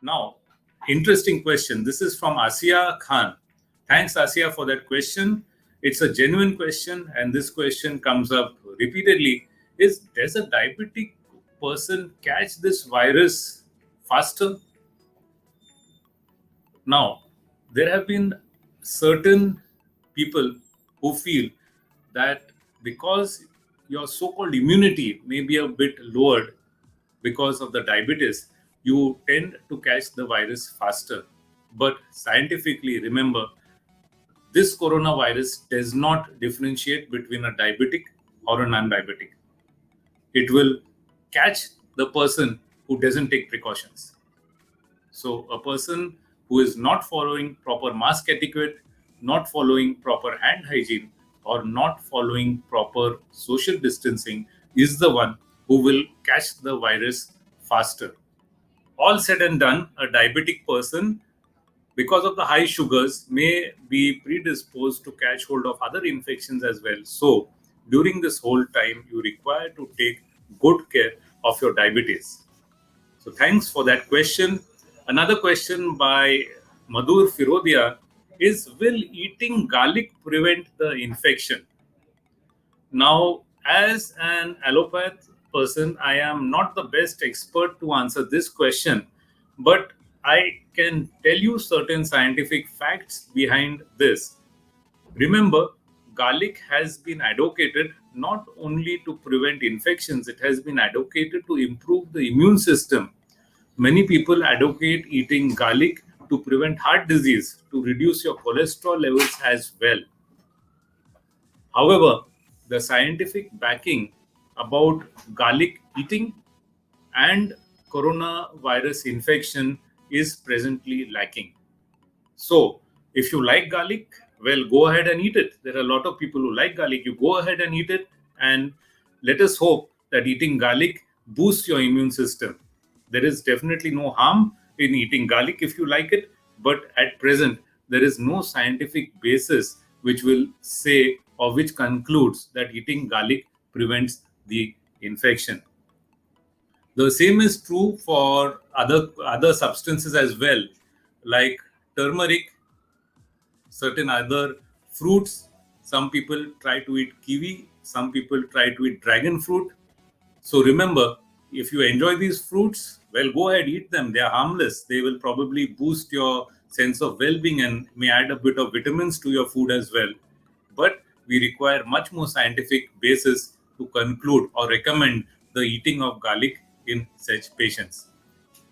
Now, interesting question. This is from Asiya Khan. Thanks, Asiya, for that question. It's a genuine question, and this question comes up repeatedly. Does a diabetic person catch this virus faster? Now, there have been certain people who feel that because your so called immunity may be a bit lowered because of the diabetes, you tend to catch the virus faster. But scientifically, remember, this coronavirus does not differentiate between a diabetic or a non diabetic. It will catch the person who doesn't take precautions. So, a person who is not following proper mask etiquette, not following proper hand hygiene, or not following proper social distancing is the one who will catch the virus faster. All said and done, a diabetic person, because of the high sugars, may be predisposed to catch hold of other infections as well. So, during this whole time, you require to take good care of your diabetes. So thanks for that question. Another question by Madhur Firodia is, will eating garlic prevent the infection? Now, as an allopath person, I am not the best expert to answer this question, but I can tell you certain scientific facts behind this. Remember, garlic has been advocated not only to prevent infections, it has been advocated to improve the immune system. Many people advocate eating garlic to prevent heart disease, to reduce your cholesterol levels as well. However, the scientific backing about garlic eating and coronavirus infection is presently lacking. So, if you like garlic, well, go ahead and eat it. There are a lot of people who like garlic. You go ahead and eat it, and let us hope that eating garlic boosts your immune system. There is definitely no harm in eating garlic if you like it, but at present, there is no scientific basis which will say or which concludes that eating garlic prevents the infection. The same is true for other substances as well, like turmeric, certain other fruits. Some people try to eat kiwi, some people try to eat dragon fruit. So remember, if you enjoy these fruits, well, go ahead, eat them. They are harmless. They will probably boost your sense of well being and may add a bit of vitamins to your food as well. But we require much more scientific basis to conclude or recommend the eating of garlic in such patients.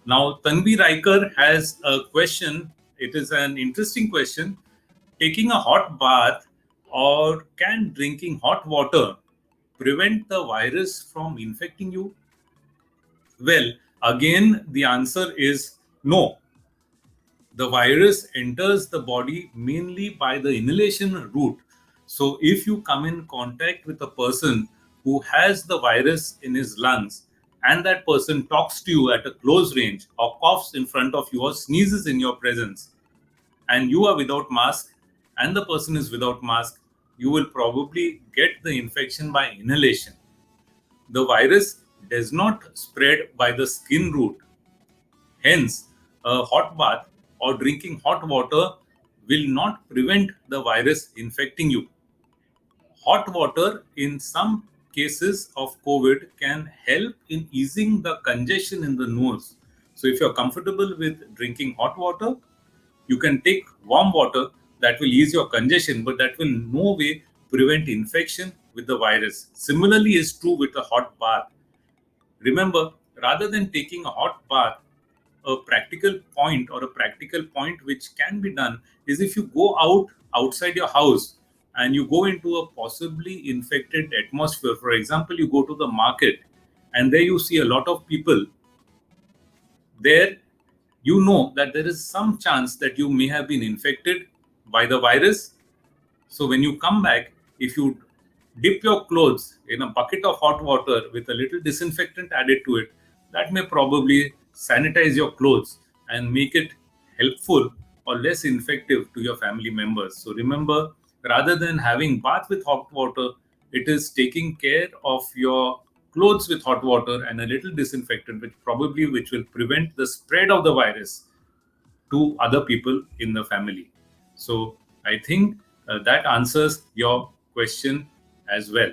Now, Tanvi Riker has a question. It is an interesting question. Taking a hot bath or can drinking hot water prevent the virus from infecting you? Well, again, the answer is no. The virus enters the body mainly by the inhalation route. So, if you come in contact with a person who has the virus in his lungs and that person talks to you at a close range or coughs in front of you or sneezes in your presence and you are without mask and the person is without mask, you will probably get the infection by inhalation. The virus does not spread by the skin route. Hence, a hot bath or drinking hot water will not prevent the virus infecting you. Hot water, in some cases of COVID, can help in easing the congestion in the nose. So, if you're comfortable with drinking hot water, you can take warm water that will ease your congestion, but that will no way prevent infection with the virus. Similarly, is true with a hot bath. Remember, rather than taking a hot bath, a practical point or a practical point which can be done is if you go outside your house and you go into a possibly infected atmosphere. For example, you go to the market and there you see a lot of people there, you know that there is some chance that you may have been infected by the virus. So when you come back, if you dip your clothes in a bucket of hot water with a little disinfectant added to it, that may probably sanitize your clothes and make it helpful or less infective to your family members. So remember, rather than having bath with hot water, it is taking care of your clothes with hot water and a little disinfectant, which will prevent the spread of the virus to other people in the family. So I think that answers your question as well.